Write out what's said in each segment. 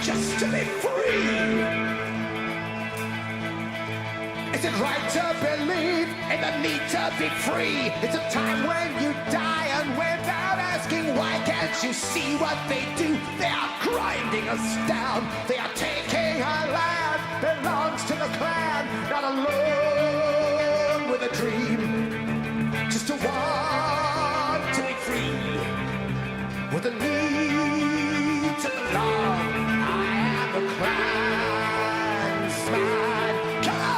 just to be free. Is it right to believe in the need to be free? It's a time when you die, and without asking why, can't you see what they do? They are grinding us down. They are taking our land, belongs to the clan, not alone with a dream. Just to want to be free, with a need to belong. I am a Clansman. Come on!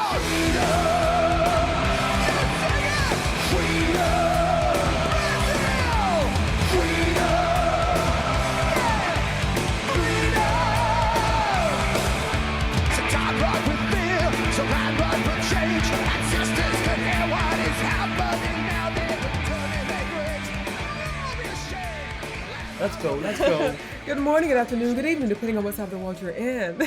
Let's go. Good morning, good afternoon, good evening, depending on what side of the world you're in.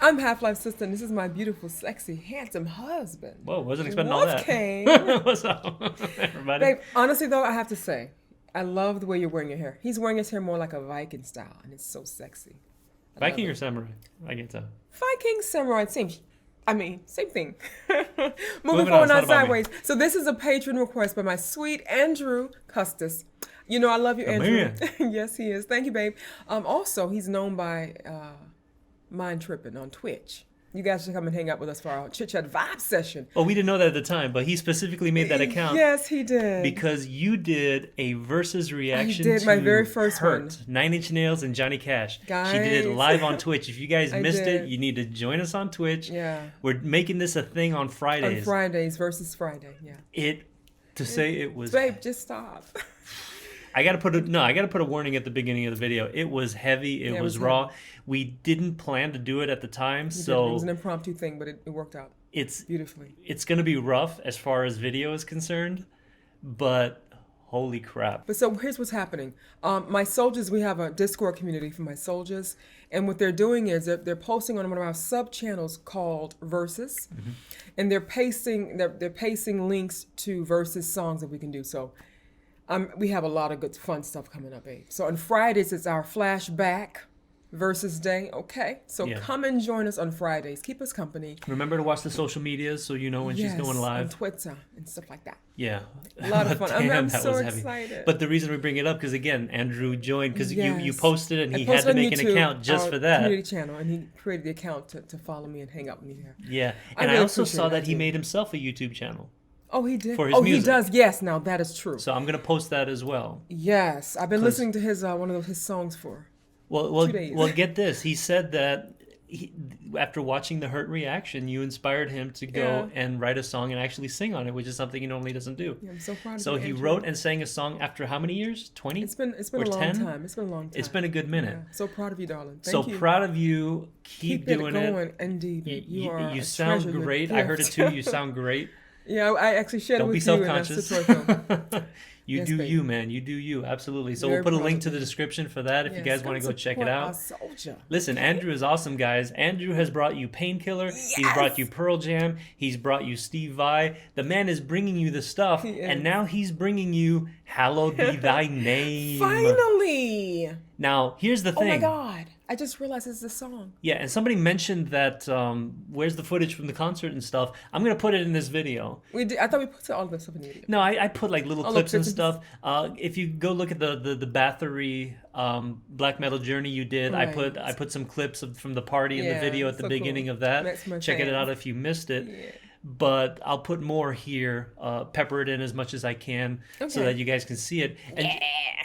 I'm HalfLifeSistah, and this is my beautiful, sexy, handsome husband. Whoa, wasn't expecting all that. Kane? What's up, everybody? Babe, honestly though, I have to say, I love the way you're wearing your hair. He's wearing his hair more like a Viking style, and it's so sexy. Viking or samurai? I can tell. Viking, samurai, same thing. Moving forward, not sideways. So this is a patron request by my sweet Andrew Custis. You know I love you, Andrew. Yes, he is. Thank you, babe. Also, he's known by Mind Tripping on Twitch. You guys should come and hang out with us for our Chit Chat Vibe session. Oh, we didn't know that at the time, but he specifically made that account. Yes, he did. Because you did a versus reaction to my very first Hurt, one. 9 Inch Nails and Johnny Cash. Guys. She did it live on Twitch. If you guys missed it, you need to join us on Twitch. Yeah. We're making this a thing on Fridays. On Fridays versus Friday, yeah. Say it was... Babe, just stop. I gotta put a warning at the beginning of the video. It was heavy. It was raw. Heavy. We didn't plan to do it at the time, so it was an impromptu thing, but it worked out. It's beautifully. It's gonna be rough as far as video is concerned, but holy crap! But so here's what's happening. My soldiers, we have a Discord community for my soldiers, and what they're doing is they're posting on one of our sub channels called Versus, and they're pasting links to Versus songs that we can do. So. We have a lot of good fun stuff coming up, babe. So on Fridays, it's our flashback versus day. Okay, so come and join us on Fridays. Keep us company. Remember to watch the social medias so you know when she's going live. On Twitter and stuff like that. Yeah. A lot of fun. I'm so excited. But the reason we bring it up, because again, Andrew joined, because you posted it and he had to make an account just for that. Community channel, and he created the account to follow me and hang out with me there. Yeah, and I also saw that he made himself a YouTube channel. Oh, he did? For his music. He does. Yes, now that is true. So I'm going to post that as well. Yes, I've been listening to his one of his songs for 2 days. Well, get this. He said that after watching the Hurt reaction, you inspired him to go and write a song and actually sing on it, which is something he normally doesn't do. Yeah, I'm so proud of you. So he wrote and sang a song after how many years? 20? It's been a long time. It's been a long time. It's been a good minute. Yeah. So proud of you, darling. Thank you. Proud of you. Keep doing it. Going. Indeed. You sound great. I heard it too. You sound great. Yeah, I actually shared it with you. Don't be self-conscious. You do you, man. You do you. Absolutely. So we'll put a link to the description for that if you guys want to go check it out. Listen, Andrew is awesome, guys. Andrew has brought you Painkiller. Yes! He's brought you Pearl Jam. He's brought you Steve Vai. The man is bringing you the stuff, and now he's bringing you Hallowed Be Thy Name. Finally! Now, here's the thing. Oh my God. I just realized it's the song. Yeah, and somebody mentioned that where's the footage from the concert and stuff. I'm going to put it in this video. I thought we put all the stuff in the video. No, I put like little clips and stuff. If you go look at the Bathory black metal journey you did, right. I put some clips from the party in the video at the beginning of that. Check it out if you missed it. Yeah. But I'll put more here, pepper it in as much as I can so that you guys can see it.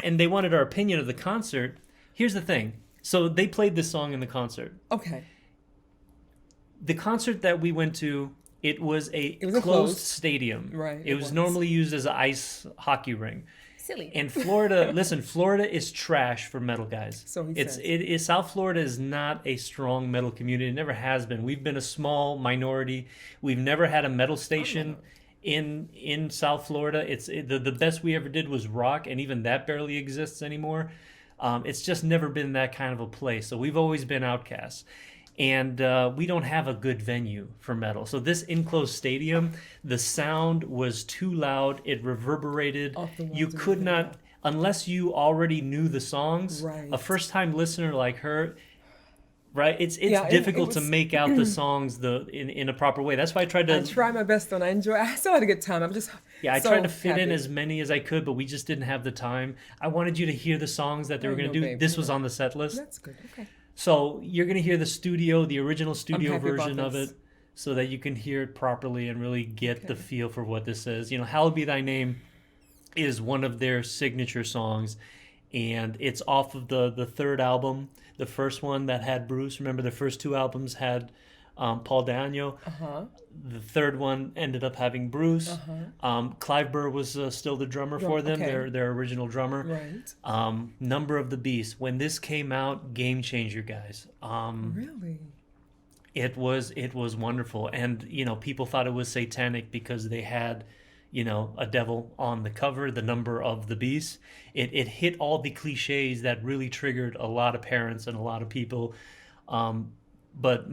And they wanted our opinion of the concert. Here's the thing. So they played this song in the concert. Okay. The concert that we went to, it was a closed stadium. Right. It was normally used as an ice hockey ring. Silly. And Florida, listen, Florida is trash for metal, guys. So he says. South Florida is not a strong metal community. It never has been. We've been a small minority. We've never had a metal station in South Florida. The best we ever did was rock, and even that barely exists anymore. It's just never been that kind of a place. So we've always been outcasts. And we don't have a good venue for metal. So this enclosed stadium, the sound was too loud. It reverberated. You could not, unless you already knew the songs, a first-time listener like her, right? It's Yeah, difficult it to was- make out the songs in a proper way. That's why I tried I to try my best and I still had a good time. I'm just I so tried to fit in happy. as many as I could, but we just didn't have the time. I wanted you to hear the songs that they were I going know, to do. babe, This I was know. on the set list. That's good. Okay. So you're going to hear the original studio happy about version of this. it, so that you can hear it properly and really get the Okay. feel for what this is. Hallowed Be Thy Name is one of their signature songs, and it's off of the third album. The first one that had Bruce. Remember, the first two albums had Paul Daniel. The third one ended up having Bruce. Clive Burr was still the drummer for them, okay. their original drummer. Right. Number of the Beast. When this came out, game changer, guys. Really? It was wonderful, and people thought it was satanic because they had a devil on the cover, the number of the beast. It hit all the cliches that really triggered a lot of parents and a lot of people. But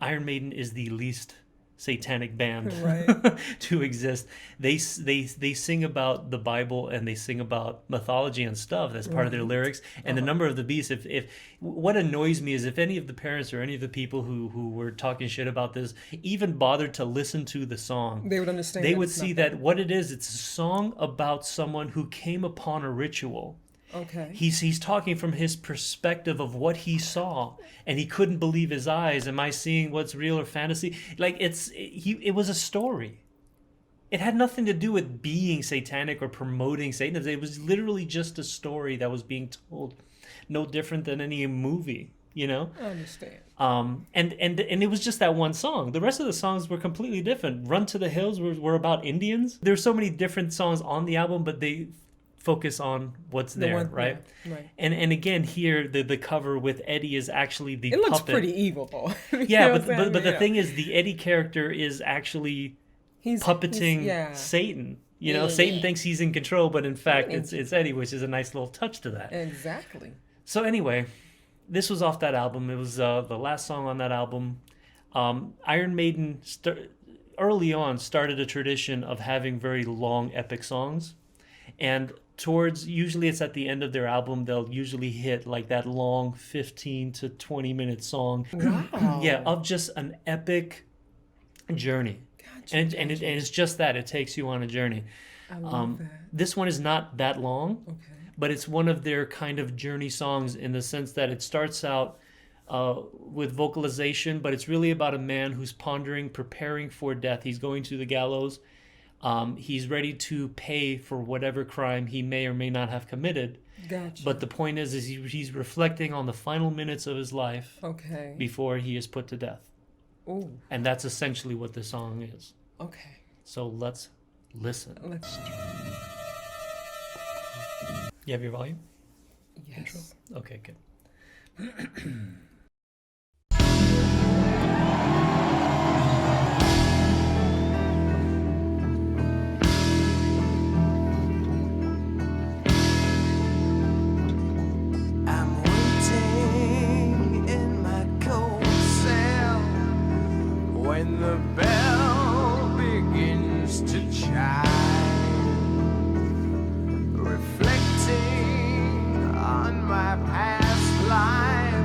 Iron Maiden is the least satanic band Right. to exist. They sing about the Bible and they sing about mythology and stuff. That's part of their lyrics. And the number of the beast. If what annoys me is if any of the parents or any of the people who were talking shit about this even bothered to listen to the song, They would understand. they that would it's see not that what it is. It's a song about someone who came upon a ritual. Okay. He's talking from his perspective of what he saw, and he couldn't believe his eyes. Am I seeing what's real or fantasy? Like it was a story. It had nothing to do with being satanic or promoting Satanism. It was literally just a story that was being told, no different than any movie. I understand. And it was just that one song. The rest of the songs were completely different. Run to the Hills were about Indians. There's so many different songs on the album, but they focus on what's there, right? Yeah, right. And again, here the cover with Eddie is actually the It looks puppet. pretty evil, though. Yeah, but the thing is, the Eddie character is actually he's puppeting yeah. Satan. Yeah. Satan thinks he's in control, but in fact, it's Eddie, which is a nice little touch to that. Exactly. So anyway, this was off that album. It was the last song on that album. Iron Maiden early on started a tradition of having very long, epic songs, and usually it's at the end of their album, they'll usually hit like that long 15 to 20 minute song. Wow. Yeah, of just an epic journey. Gotcha, And it's just that. It takes you on a journey. I love that. This one is not that long, Okay. but it's one of their kind of journey songs in the sense that it starts out with vocalization, but it's really about a man who's pondering, preparing for death. He's going to the gallows. He's ready to pay for whatever crime he may or may not have committed. Gotcha. But the point is he's reflecting on the final minutes of his life Okay. before he is put to death. Ooh. And that's essentially what this song is. Okay. So let's listen. Let's. You have your volume? Yes. Okay, good. I'm waiting in my cold cell when the bell begins to chime, reflecting on my past life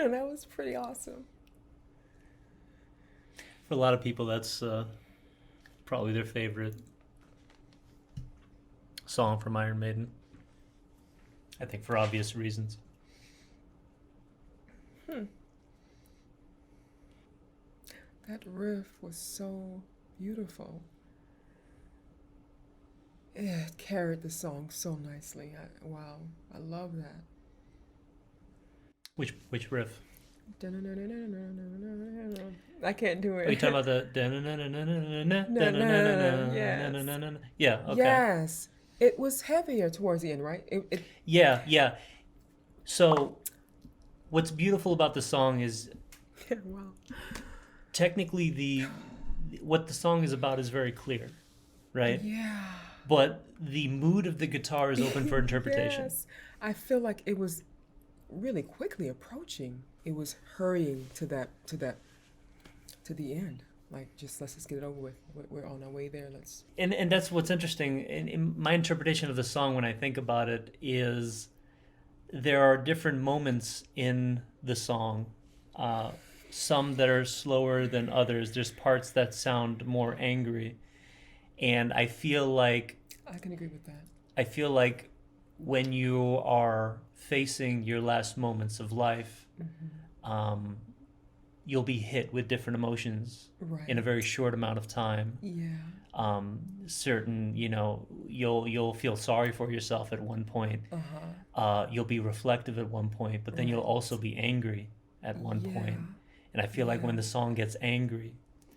That was pretty awesome. For a lot of people, that's probably their favorite song from Iron Maiden. I think for obvious reasons. That riff was so beautiful. It carried the song so nicely. Wow, I love that. Which riff? I can't do it. Are you talking about the? Yes. Yeah. Okay. Yes. It was heavier towards the end, right? Yeah. So, what's beautiful about the song is Wow. technically what the song is about is very clear, right? Yeah. But the mood of the guitar is open for interpretation. Yes. I feel like it was really quickly approaching. It was hurrying to the end. Like, let's just get it over with. We're on our way there. And that's what's interesting. In my interpretation of the song, when I think about it, is there are different moments in the song. Some that are slower than others. There's parts that sound more angry. And I feel like... I can agree with that. I feel like when you are facing your last moments of life, you'll be hit with different emotions in a very short amount of time. Yeah. Certain, you'll feel sorry for yourself at one point. You'll be reflective at one point, but then you'll also be angry at one point. And I feel like when the song gets angry,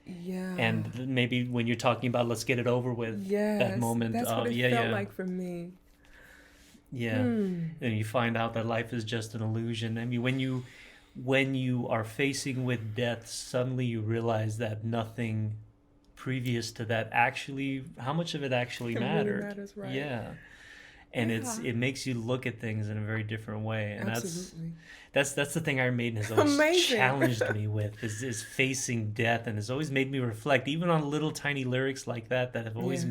and maybe when you're talking about let's get it over with, that moment, that's what it felt like for me. And you find out that life is just an illusion. I mean, when you are facing with death, suddenly you realize that nothing previous to that how much of it actually mattered. Really matters, right? Yeah. And it makes you look at things in a very different way. And Absolutely. that's the thing Iron Maiden has always challenged me with is facing death, and has always made me reflect, even on little tiny lyrics like that have always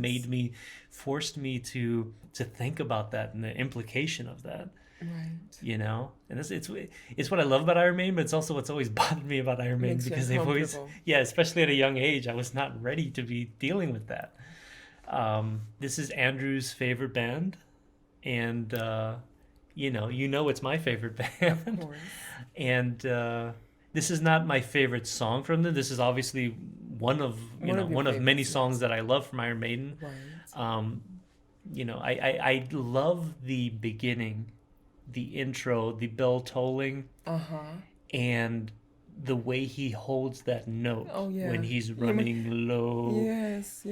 forced me to think about that and the implication of that. Right. And it's what I love about Iron Maiden, but it's also what's always bothered me about Iron Maiden, because they've always, especially at a young age, I was not ready to be dealing with that. This is Andrew's favorite band, and it's my favorite band. Of course. And this is not my favorite song from them. This is obviously one of many songs that I love from Iron Maiden. Right. I love the beginning, the intro, the bell tolling, and the way he holds that note when he's running low. Yes.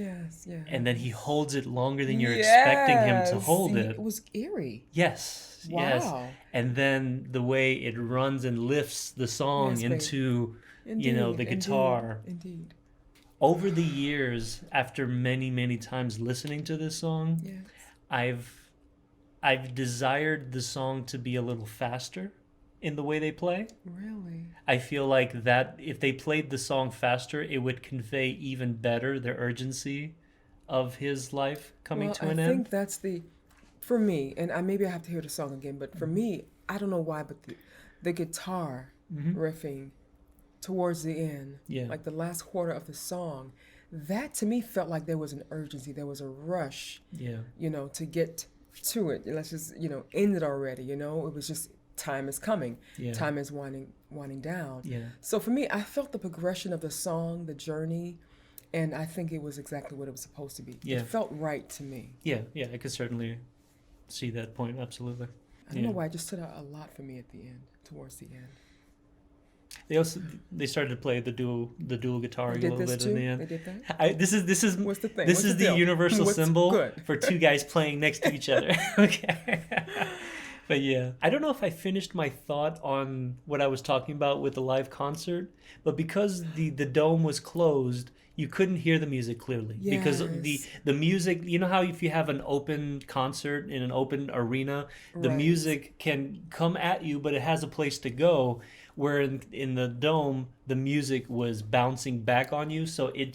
And then he holds it longer than you're expecting him to hold it. It was eerie. Yes. Wow. Yes. And then the way it runs and lifts the song into, the guitar. Indeed. Over the years, after many, many times listening to this song, I've desired the song to be a little faster in the way they play. Really? I feel like that if they played the song faster, it would convey even better the urgency of his life coming to an end. I think that's for me, and maybe I have to hear the song again, but for me, I don't know why, but the guitar riffing towards the end, like the last quarter of the song, that to me felt like there was an urgency, there was a rush, to get to it. Let's just, end it already, it was just, time is coming. Time is winding down. So for me, I felt the progression of the song, the journey, and I think it was exactly what it was supposed to be. It felt right to me. Yeah, I could certainly see that point, absolutely. I don't know why, it just stood out a lot for me at the end, towards the end. They started to play the dual guitar a little bit in the end. They did that? This is What's the thing? This is the universal symbol for two guys playing next to each other. Okay. But I don't know if I finished my thought on what I was talking about with the live concert, but because the dome was closed, you couldn't hear the music clearly. Because the music, how if you have an open concert in an open arena, the music can come at you, but it has a place to go. Where in the dome, the music was bouncing back on you, so it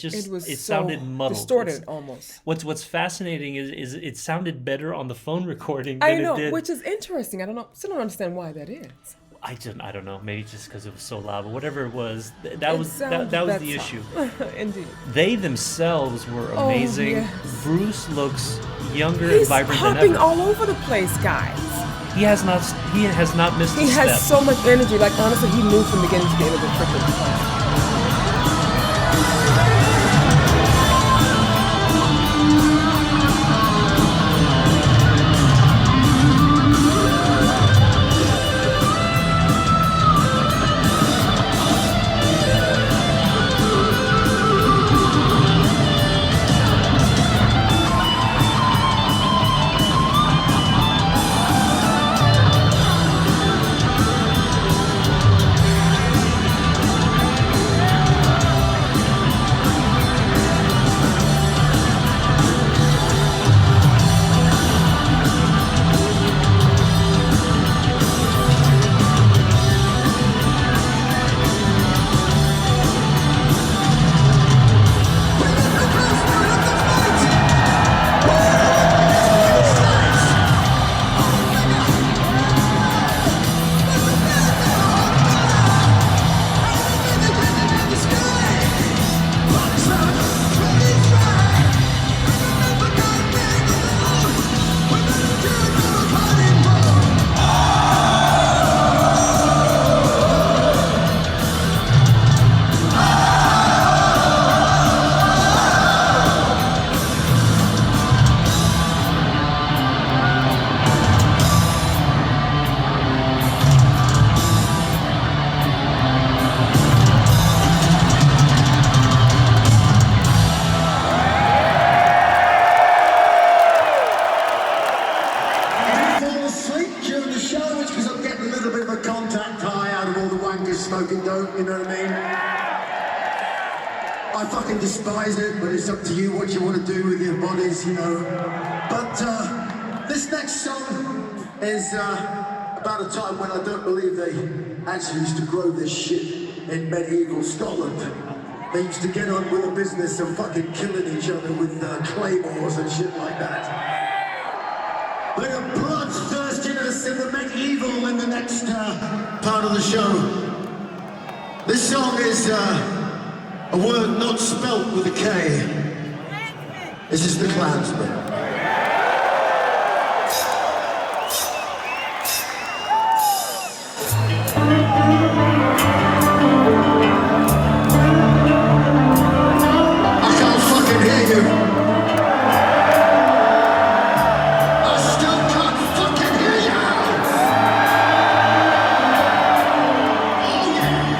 sounded muddled. Distorted almost. What's fascinating is it sounded better on the phone recording than it did. Which is interesting. Still don't understand why that is. I don't know. Maybe just because it was so loud, but whatever it was, that was sounds the better. issue. Indeed. They themselves were amazing. yes. Bruce looks younger and He's vibrant than hopping ever. all over the place, guys. He has not missed He a step. has so much energy. Like, honestly, he knew from beginning to the end of the freaking class. Smoking dope, you know what I mean? I fucking despise it, but it's up to you what you want to do with your bodies, you know. But this next song is about a time when I don't believe they actually used to grow this shit in medieval Scotland. They used to get on with the business of fucking killing each other with claymores and shit like that. Bit of bloodthirstiness in the medieval in the next part of the show. This song is a word not spelt with a K. This is the Clansman. I can't fucking hear you. I still can't fucking hear you. Oh yeah.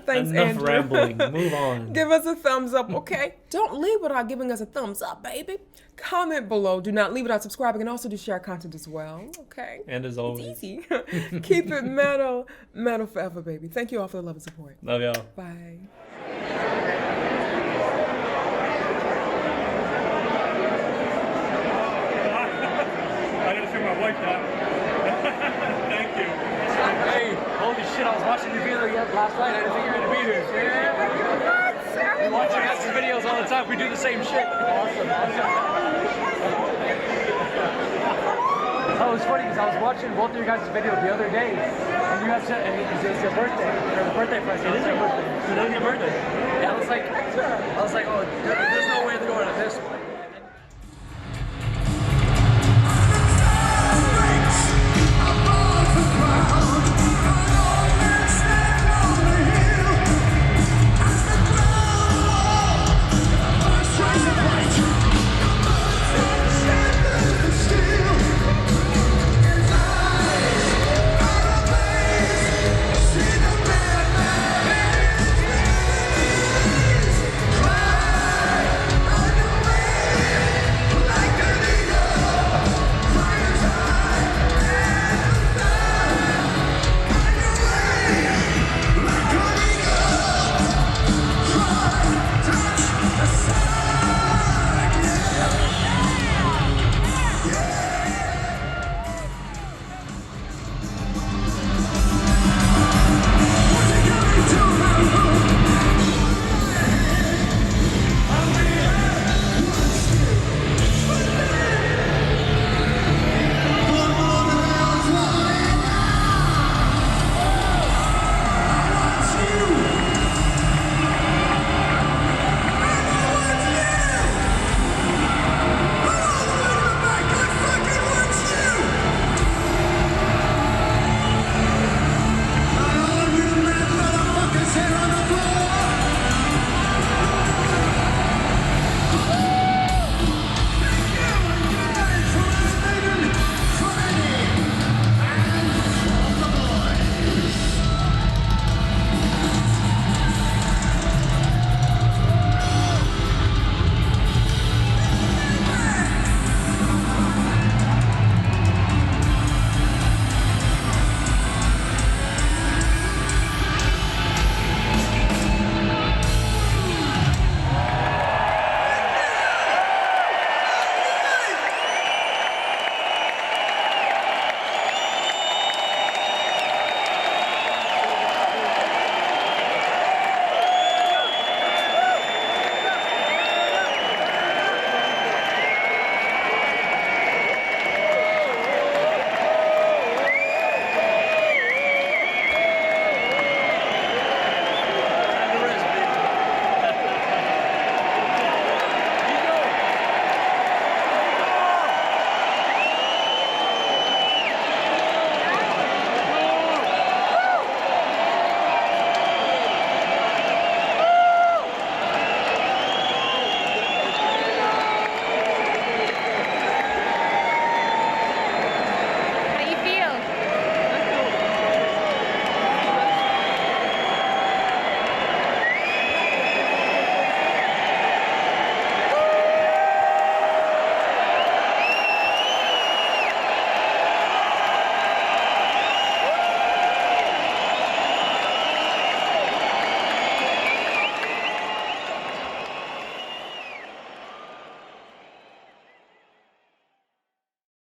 Thanks, Enough Andrew. rambling. Move on. Give us a thumbs up, okay? Don't leave without giving us a thumbs up, baby. Comment below. Do not leave without subscribing, and also do share content as well, okay? And as always, It's easy. Keep it metal forever, baby. Thank you all for the love and support. love y'all. Bye. I gotta turn my wife down. Thank you. Hey, holy shit, I was watching your video last night. I didn't think you were gonna be here. We watch your guys' videos all the time. We do the same shit. Awesome. Oh, it was funny because I was watching both of your guys' videos the other day, and you guys said, and it was your birthday, or the birthday present. It is your birthday. It is your birthday. Yeah, I was like, oh,